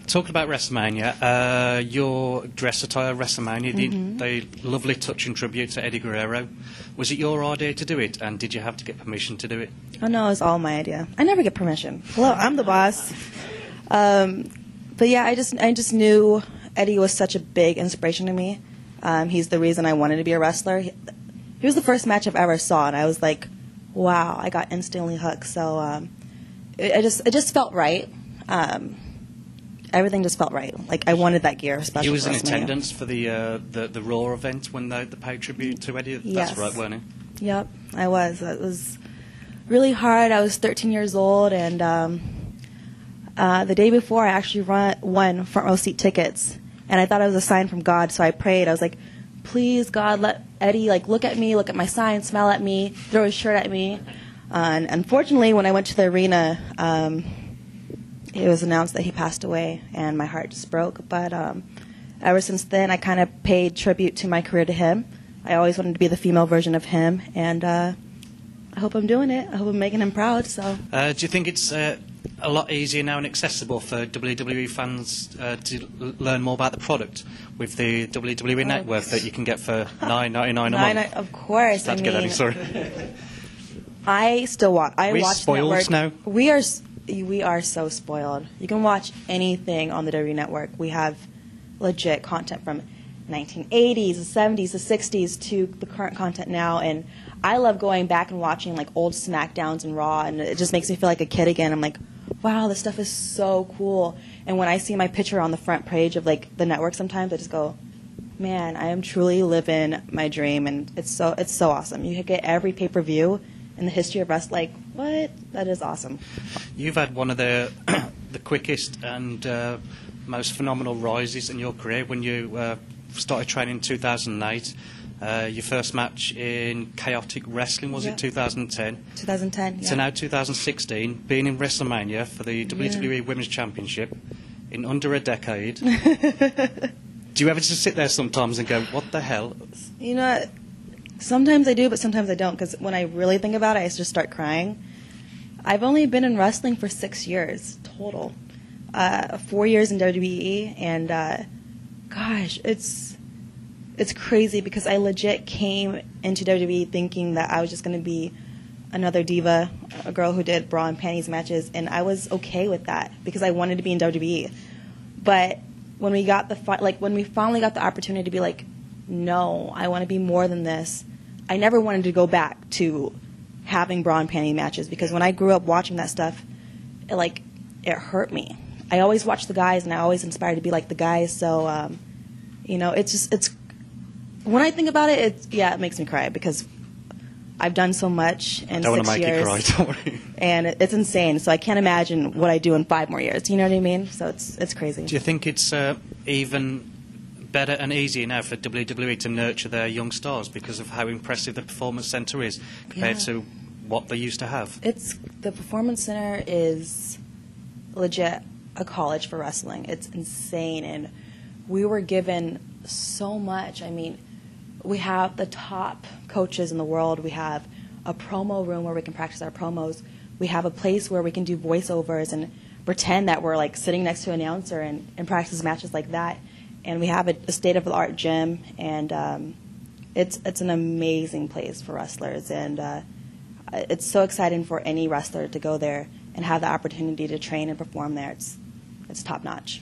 Talking about WrestleMania, your dress attire, WrestleMania, the lovely touch and tribute to Eddie Guerrero. Was it your idea to do it, and did you have to get permission to do it? Oh, no, it was all my idea. I never get permission. Hello, I'm the boss. But yeah, I just knew Eddie was such a big inspiration to me. He's the reason I wanted to be a wrestler. He was the first match I've ever saw, and I was like, wow, I got instantly hooked. So it just felt right. Everything just felt right. Like, I wanted that gear, especially. He was for in WrestleMania. attendance for the Raw event when they paid tribute to Eddie. Yes. That's right, weren't you? Yep, I was. It was really hard. I was 13 years old, and the day before, I actually won front row seat tickets, and I thought it was a sign from God. So I prayed. I was like, "Please, God, let Eddie look at me, look at my sign, smile at me, throw his shirt at me." And unfortunately, when I went to the arena, it was announced that he passed away, and my heart just broke. But ever since then, I kind of paid tribute to my career to him. I always wanted to be the female version of him, and I hope I'm doing it. I hope I'm making him proud. So, do you think it's a lot easier now and accessible for WWE fans to learn more about the product with the WWE Network that you can get for $9.99 a month? Of course. I still watch. We're watch spoiled Network. now. We are so spoiled. You can watch anything on the WWE Network. We have legit content from 1980s, the 70s, the 60s to the current content now, and I love going back and watching like old SmackDowns and Raw, and it just makes me feel like a kid again. I'm like, wow, this stuff is so cool. And when I see my picture on the front page of like the network, sometimes I just go, man, I am truly living my dream, and it's so awesome. You get every pay-per-view in the history of wrestling. Like, what? That is awesome. You've had one of the quickest and most phenomenal rises in your career when you started training in 2008. Your first match in Chaotic Wrestling, was it 2010? 2010, yeah. So now 2016, being in WrestleMania for the WWE Women's Championship in under a decade. Do you ever just sit there sometimes and go, what the hell? You know, sometimes I do, but sometimes I don't, because when I really think about it, I just start crying. I've only been in wrestling for 6 years total. 4 years in WWE, and gosh, it's crazy because I legit came into WWE thinking that I was just going to be another diva, a girl who did bra and panties matches, and I was okay with that because I wanted to be in WWE. But when we got when we finally got the opportunity to be like, no, I want to be more than this, I never wanted to go back to having bra and panty matches because when I grew up watching that stuff, it hurt me. I always watched the guys, and I always inspired to be like the guys. So, it's when I think about it, it makes me cry because I've done so much in 6 years. I don't want to make you cry, don't worry. And it's insane. So I can't imagine what I do in 5 more years. You know what I mean? So it's crazy. Do you think it's even better and easier now for WWE to nurture their young stars because of how impressive the Performance Center is compared to what they used to have? The Performance Center is legit a college for wrestling. It's insane, and we were given so much. I mean, we have the top coaches in the world. We have a promo room where we can practice our promos. We have a place where we can do voiceovers and pretend that we're like sitting next to an announcer and practice matches like that. And we have a state-of-the-art gym, and it's an amazing place for wrestlers. And it's so exciting for any wrestler to go there and have the opportunity to train and perform there. It's top-notch.